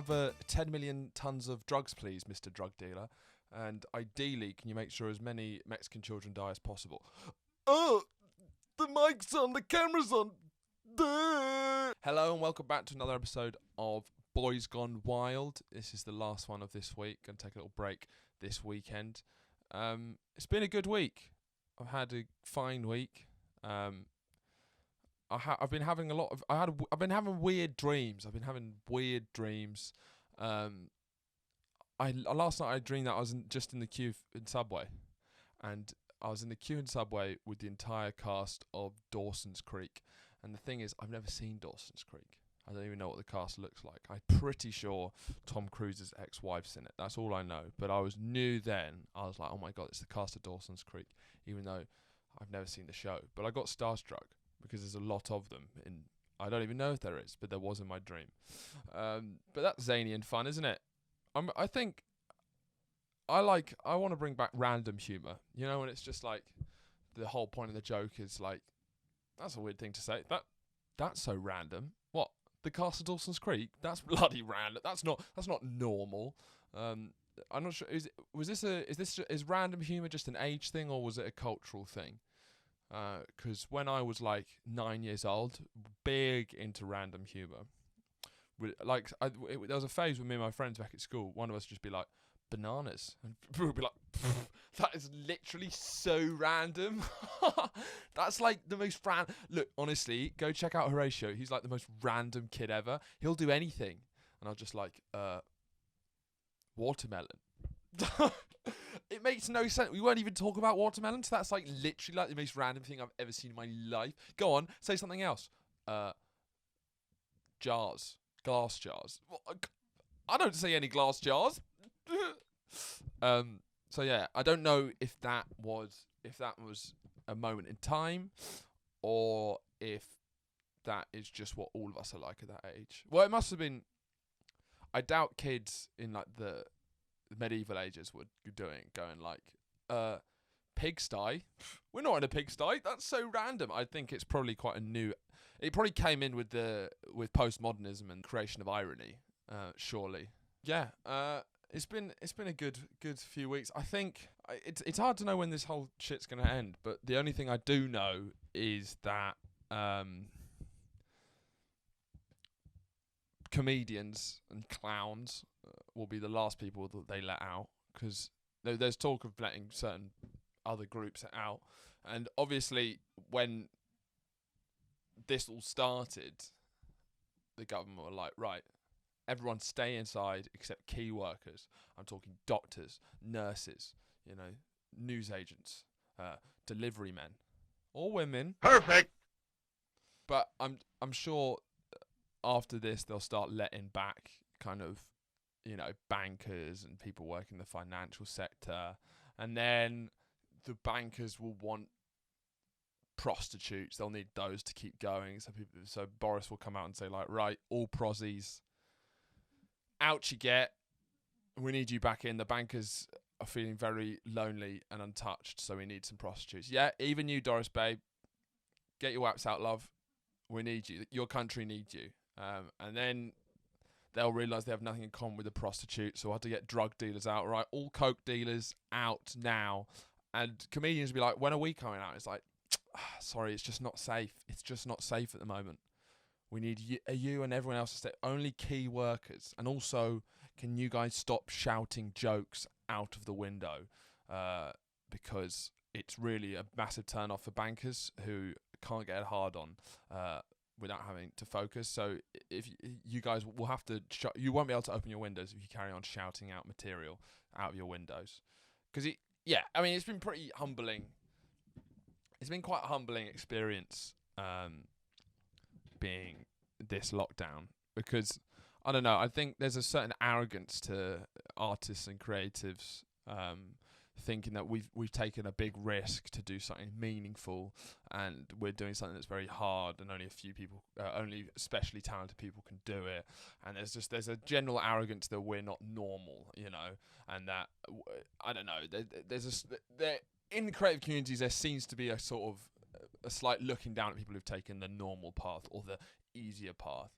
have 10 million tons of drugs, please, Mr. Drug Dealer? And ideally, can you make sure as many Mexican children die as possible? Oh, the mic's on, the camera's on. Duh. Hello and welcome back to another episode of Boys Gone Wild. This is the last one of this week. Gonna take a little break this weekend. It's been a good week. I've had a fine week. I've been having I've been having weird dreams. Last night I dreamed that I was just in the queue in Subway, and I was in the queue in Subway with the entire cast of Dawson's Creek. And the thing is, I've never seen Dawson's Creek. I don't even know what the cast looks like. I'm pretty sure Tom Cruise's ex-wife's in it. That's all I know. But I knew then. I was like, oh my god, it's the cast of Dawson's Creek, even though I've never seen the show. But I got starstruck because there's a lot of them. I don't even know if there is, but there was in my dream. But that's zany and fun, isn't it? I think I want to bring back random humour. You know, when it's just like the whole point of the joke is like, that's a weird thing to say. That's so random. What? The cast of Dawson's Creek? That's bloody random. That's not normal. I'm not sure. Is random humour just an age thing, or was it a cultural thing? Because when I was like 9 years old, big into random humour. There was a phase with me and my friends back at school. One of us would just be like, bananas. And people would be like, that is literally so random. That's like the most random. Look, honestly, go check out Horatio. He's like the most random kid ever. He'll do anything. And I was just like, watermelon. It makes no sense. We won't even talk about watermelon. So that's like literally like the most random thing I've ever seen in my life. Go on, say something else. Jars. Glass jars. I don't say any glass jars. So yeah, I don't know if that was a moment in time, or if that is just what all of us are like at that age. Well, it must have been. I doubt kids in like the medieval ages were going like, pigsty. We're not in a pigsty. That's so random. I think it's probably quite a new. It probably came in with postmodernism and creation of irony. Surely, yeah. It's been a good few weeks. I think it's hard to know when this whole shit's gonna end. But the only thing I do know is that comedians and clowns will be the last people that they let out, because there's talk of letting certain other groups out. And obviously, when this all started, the government were like, right, everyone stay inside except key workers. I'm talking doctors, nurses, news agents, delivery men, or women. Perfect. But I'm sure after this they'll start letting back kind of, bankers and people working in the financial sector, and then the bankers will want prostitutes. They'll need those to keep going. So Boris will come out and say like, right, all prosies, out you get. We need you back in. The bankers are feeling very lonely and untouched, so we need some prostitutes. Yeah, even you, Doris babe. Get your waps out, love. We need you. Your country needs you. And then they'll realise they have nothing in common with the prostitutes, so we'll have to get drug dealers out. Right, all coke dealers out now. And comedians will be like, when are we coming out? It's like, sorry, it's just not safe. It's just not safe at the moment. We need you and everyone else to stay. Only key workers. And also, can you guys stop shouting jokes out of the window? Because it's really a massive turn off for bankers who can't get hard on without having to focus. So if you guys will have to, you won't be able to open your windows if you carry on shouting out material out of your windows. Because it's been pretty humbling. It's been quite a humbling experience. Being this lockdown, because I don't know, I think there's a certain arrogance to artists and creatives thinking that we've taken a big risk to do something meaningful, and we're doing something that's very hard and only a few people, only especially talented people can do it. And there's a general arrogance that we're not normal, and that I don't know, in creative communities there seems to be a sort of a slight looking down at people who've taken the normal path or the easier path.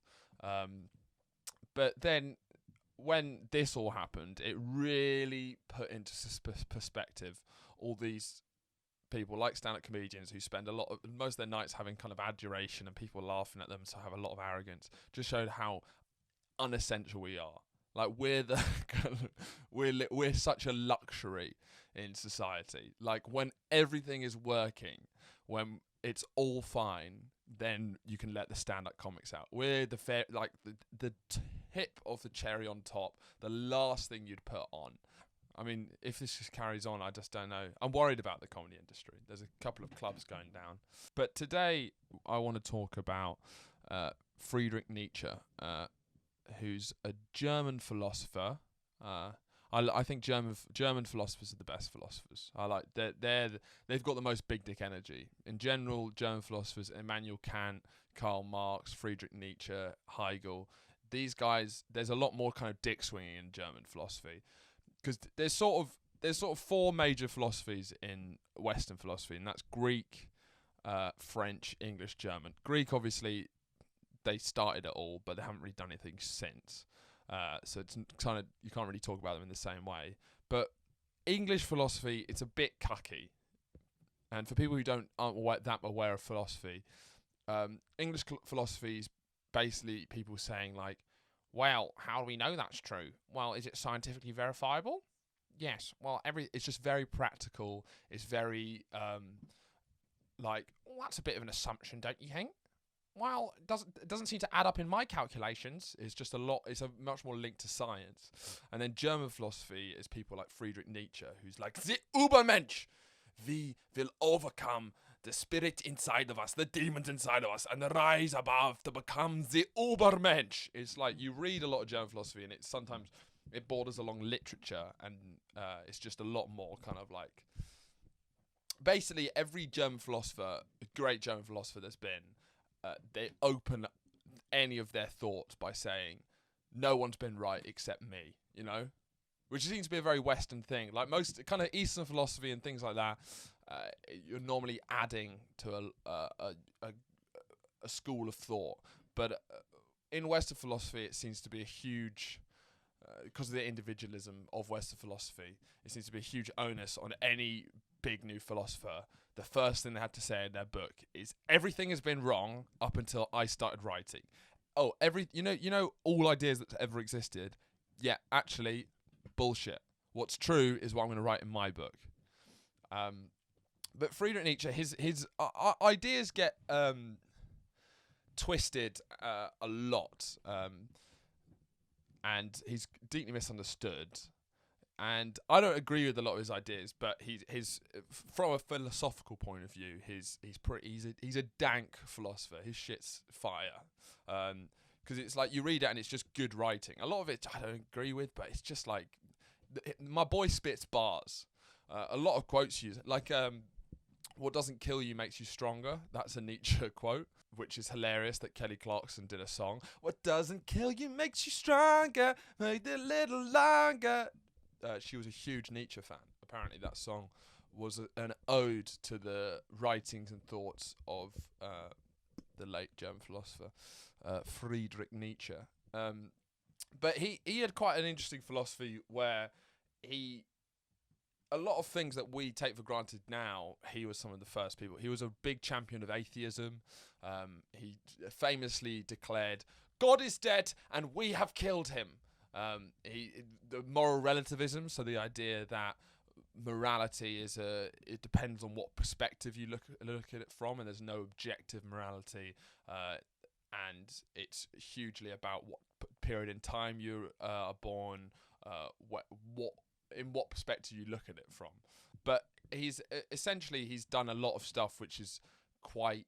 But then when this all happened, it really put into perspective all these people like stand-up comedians who spend most of their nights having kind of adoration and people laughing at them, so have a lot of arrogance. Just showed how unessential we are. Like we're such a luxury in society. Like when everything is working, when it's all fine, then you can let the stand-up comics out. We're the the tip of the cherry on top, the last thing you'd put on. I mean, if this just carries on, I just don't know. I'm worried about the comedy industry. There's a couple of clubs going down. But today, I want to talk about Friedrich Nietzsche, who's a German philosopher. I think German philosophers are the best philosophers. I like they've got the most big dick energy. In general, German philosophers: Immanuel Kant, Karl Marx, Friedrich Nietzsche, Hegel. These guys, there's a lot more kind of dick swinging in German philosophy, because there's sort of four major philosophies in Western philosophy, and that's Greek, French, English, German. Greek, obviously, they started it all, but they haven't really done anything since. So it's kind of, you can't really talk about them in the same way. But English philosophy, it's a bit cucky. And for people who aren't that aware of philosophy, English philosophy is basically people saying like, well, how do we know that's true? Well, is it scientifically verifiable? Yes. Well, it's just very practical. It's very well, that's a bit of an assumption, don't you think? Well, it doesn't seem to add up in my calculations. It's a much more linked to science. And then German philosophy is people like Friedrich Nietzsche, who's like, the Übermensch, we will overcome the spirit inside of us, the demons inside of us, and rise above to become the Übermensch. It's like, you read a lot of German philosophy, and sometimes it borders along literature, and it's just a lot more kind of like, basically every German philosopher, great German philosopher there's been, they open any of their thoughts by saying, no one's been right except me, you know? Which seems to be a very Western thing. Like most kind of Eastern philosophy and things like that, you're normally adding to a school of thought. But in Western philosophy, it seems to be a huge, because of the individualism of Western philosophy, it seems to be a huge onus on any big new philosopher. The first thing they had to say in their book is, everything has been wrong up until I started writing. Oh, you know all ideas that ever existed. Yeah, actually, bullshit. What's true is what I'm going to write in my book. But Friedrich Nietzsche, his ideas get twisted a lot, and he's deeply misunderstood. And I don't agree with a lot of his ideas, but he's from a philosophical point of view, he's a dank philosopher. His shit's fire, because it's like you read it and it's just good writing. A lot of it I don't agree with, but it's just like my boy spits bars. A lot of quotes use like "What doesn't kill you makes you stronger." That's a Nietzsche quote, which is hilarious that Kelly Clarkson did a song. What doesn't kill you makes you stronger. Make it a little longer. She was a huge Nietzsche fan. Apparently that song was an ode to the writings and thoughts of the late German philosopher Friedrich Nietzsche. But he had quite an interesting philosophy where a lot of things that we take for granted now, he was some of the first people. He was a big champion of atheism. He famously declared, God is dead and we have killed him. The moral relativism, so the idea that morality it depends on what perspective you look at it from, and there's no objective morality, and it's hugely about what period in time you are born, in what perspective you look at it from. But he's done a lot of stuff which is quite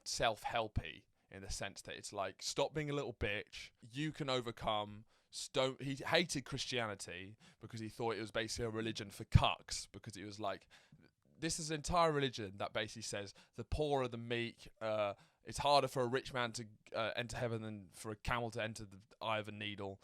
self-helpy, in the sense that it's like, stop being a little bitch, you can overcome. He hated Christianity because he thought it was basically a religion for cucks, because it was like, this is an entire religion that basically says the poor are the meek, it's harder for a rich man to enter heaven than for a camel to enter the eye of a needle.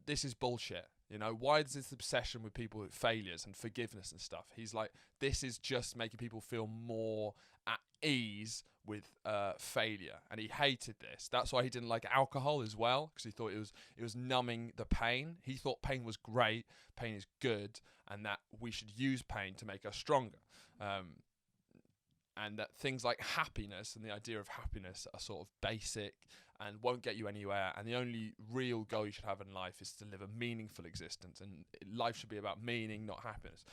This is bullshit. You know, why is this obsession with people with failures and forgiveness and stuff? He's like, this is just making people feel more at ease with failure, and he hated this. That's why he didn't like alcohol as well, because he thought it was numbing the pain. He thought pain was great, pain is good, and that we should use pain to make us stronger. And that things like happiness and the idea of happiness are sort of basic and won't get you anywhere, and the only real goal you should have in life is to live a meaningful existence, and life should be about meaning, not happiness.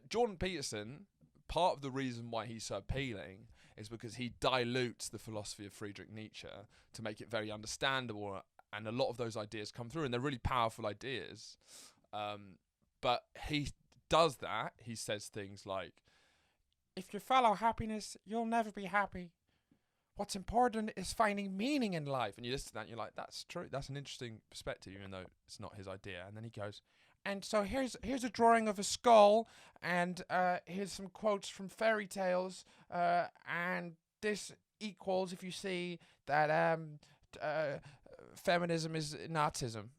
Jordan Peterson, part of the reason why he's so appealing is because he dilutes the philosophy of Friedrich Nietzsche to make it very understandable, and a lot of those ideas come through, and they're really powerful ideas. But he does that. He says things like, if you follow happiness, you'll never be happy. What's important is finding meaning in life. And you listen to that and you're like, that's true. That's an interesting perspective, even though it's not his idea. And then he goes, and so here's a drawing of a skull, and here's some quotes from fairy tales, and this equals, if you see, that feminism is Nazism.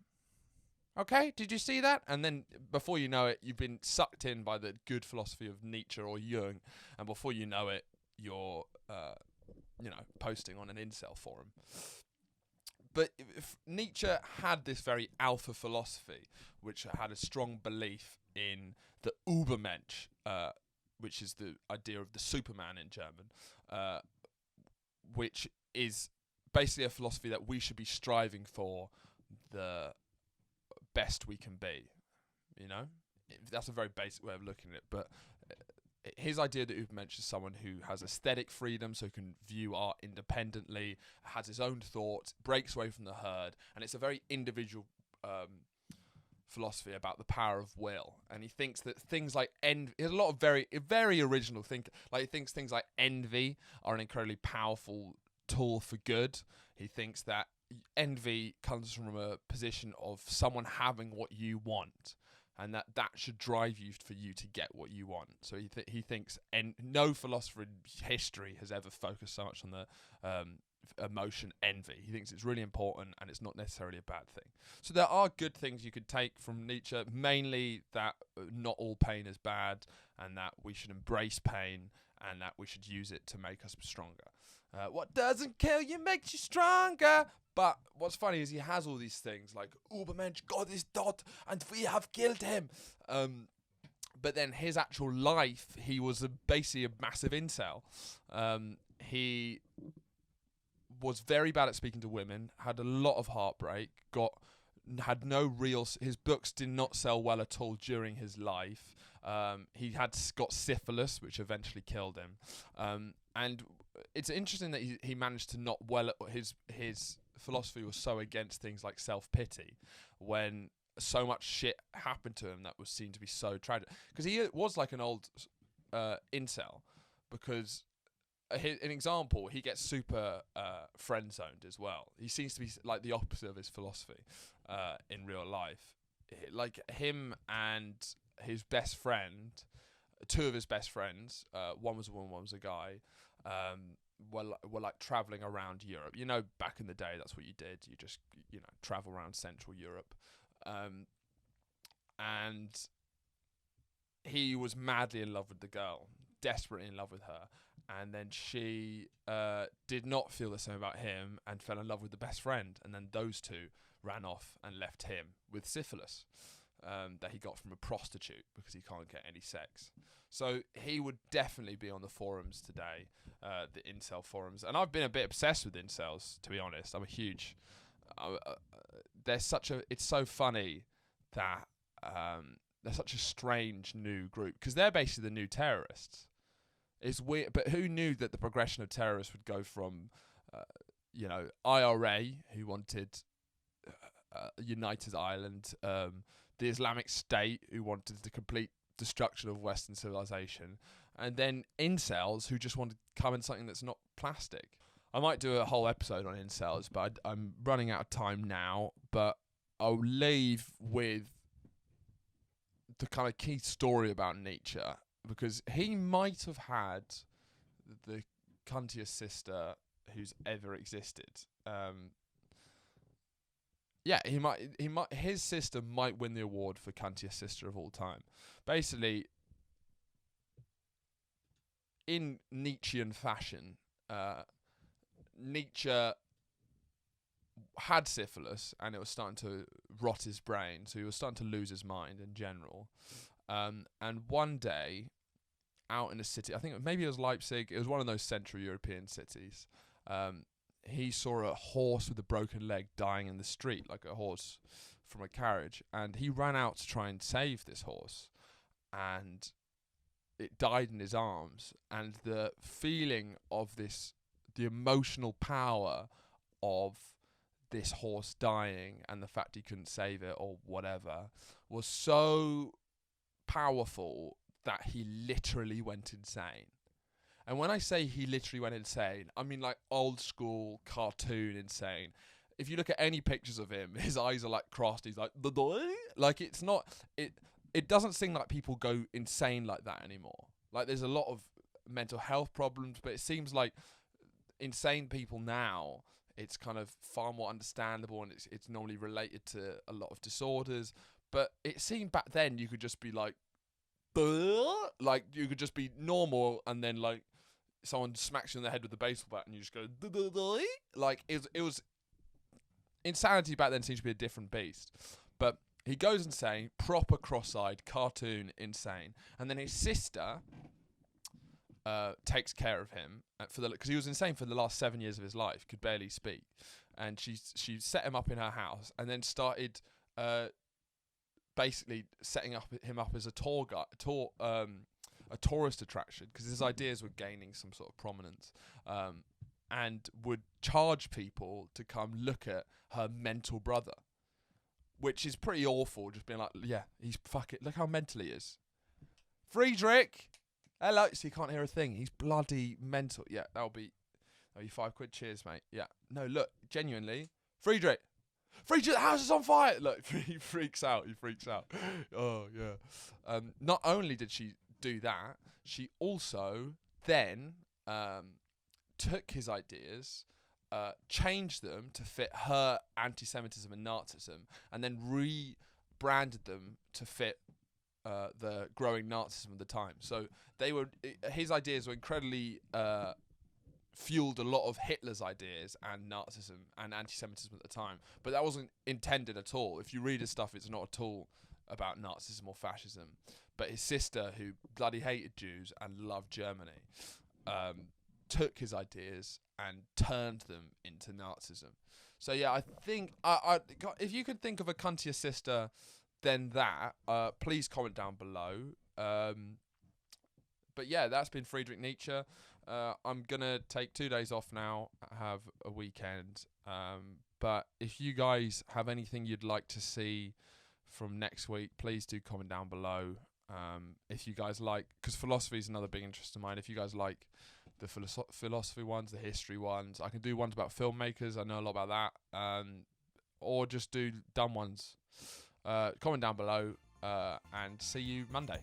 Okay, did you see that? And then before you know it, you've been sucked in by the good philosophy of Nietzsche or Jung, and before you know it, you're, posting on an incel forum. But Nietzsche had this very alpha philosophy, which had a strong belief in the Übermensch, which is the idea of the Superman in German, which is basically a philosophy that we should be striving for the best we can be. You know, that's a very basic way of looking at it, but his idea that Übermensch is someone who has aesthetic freedom, so can view art independently, has his own thoughts, breaks away from the herd, and it's a very individual philosophy about the power of will. And he thinks that things like envy, he has a lot of very original think. Like, he thinks things like envy are an incredibly powerful tool for good. He thinks that envy comes from a position of someone having what you want, and that should drive you for you to get what you want. So he thinks, and no philosopher in history has ever focused so much on the emotion envy. He thinks it's really important, and it's not necessarily a bad thing. So there are good things you could take from Nietzsche, mainly that not all pain is bad, and that we should embrace pain, and that we should use it to make us stronger. What doesn't kill you makes you stronger. But what's funny is he has all these things like, Übermensch, God is dot, and we have killed him. But then his actual life, he was basically a massive incel. He was very bad at speaking to women, had a lot of heartbreak, had no real. His books did not sell well at all during his life. He got syphilis, which eventually killed him. And it's interesting that he managed to not his philosophy was so against things like self-pity, when so much shit happened to him that was seen to be so tragic. Because he was like an old incel, because an example, he gets super friend-zoned as well. He seems to be like the opposite of his philosophy in real life. Like him and his best friend, two of his best friends, one was a woman, one was a guy, were like traveling around Europe. You know, back in the day, that's what you did. You just, travel around Central Europe. And he was madly in love with the girl, desperately in love with her. And then she did not feel the same about him and fell in love with the best friend. And then those two ran off and left him with syphilis that he got from a prostitute, because he can't get any sex. So he would definitely be on the forums today, the incel forums. And I've been a bit obsessed with incels, to be honest. I'm a huge... it's so funny that they're such a strange new group, because they're basically the new terrorists. It's weird, but who knew that the progression of terrorists would go from, IRA, who wanted United Ireland, the Islamic State, who wanted the complete destruction of Western civilization, and then incels, who just wanted to come in something that's not plastic. I might do a whole episode on incels, but I'm running out of time now. But I'll leave with the kind of key story about Nietzsche, because he might have had the cuntiest sister who's ever existed. yeah, his sister might win the award for cuntiest sister of all time. Basically, in Nietzschean fashion, Nietzsche had syphilis and it was starting to rot his brain, so he was starting to lose his mind in general. And one day, out in a city, I think maybe it was Leipzig, it was one of those Central European cities, he saw a horse with a broken leg dying in the street, like a horse from a carriage, and he ran out to try and save this horse, and it died in his arms. And the feeling of this, the emotional power of this horse dying and the fact he couldn't save it or whatever was so powerful that he literally went insane. And when I say he literally went insane, I mean like old school cartoon insane. If you look at any pictures of him, his eyes are like crossed. He's like, like it's not, it doesn't seem like people go insane like that anymore. Like there's a lot of mental health problems, but it seems like insane people now, it's kind of far more understandable, and it's normally related to a lot of disorders. But it seemed back then you could just be like you could just be normal, and then like someone smacks you in the head with a baseball bat and you just go like it was insanity back then. Seems to be a different beast. But he goes insane, proper cross-eyed, cartoon insane, and then his sister takes care of him because he was insane for the last 7 years of his life, could barely speak, and she set him up in her house and then started basically setting him up as a a tourist attraction, because his ideas were gaining some sort of prominence, and would charge people to come look at her mental brother, which is pretty awful. Just being like, yeah, he's fucking, look how mental he is. Friedrich, hello. So you can't hear a thing. He's bloody mental. Yeah, that'll be £5. Cheers, mate. Yeah. No, look, genuinely, Friedrich, the house is on fire. Look, he freaks out. Oh, yeah. Not only did she do that, she also then took his ideas, changed them to fit her anti-Semitism and Nazism, and then rebranded them to fit the growing Nazism of the time. So his ideas were incredibly fueled a lot of Hitler's ideas and Nazism and anti-Semitism at the time, but that wasn't intended at all. If you read his stuff, it's not at all about Nazism or fascism. But his sister, who bloody hated Jews and loved Germany, took his ideas and turned them into Nazism. So yeah, I think if you could think of a cuntier sister than that, please comment down below. But yeah, that's been Friedrich Nietzsche. I'm going to take 2 days off now, have a weekend. But if you guys have anything you'd like to see from next week, please do comment down below. If you guys like, because philosophy is another big interest of mine. If you guys like the philosophy ones, the history ones, I can do ones about filmmakers. I know a lot about that. Or just do dumb ones. Comment down below, and see you Monday.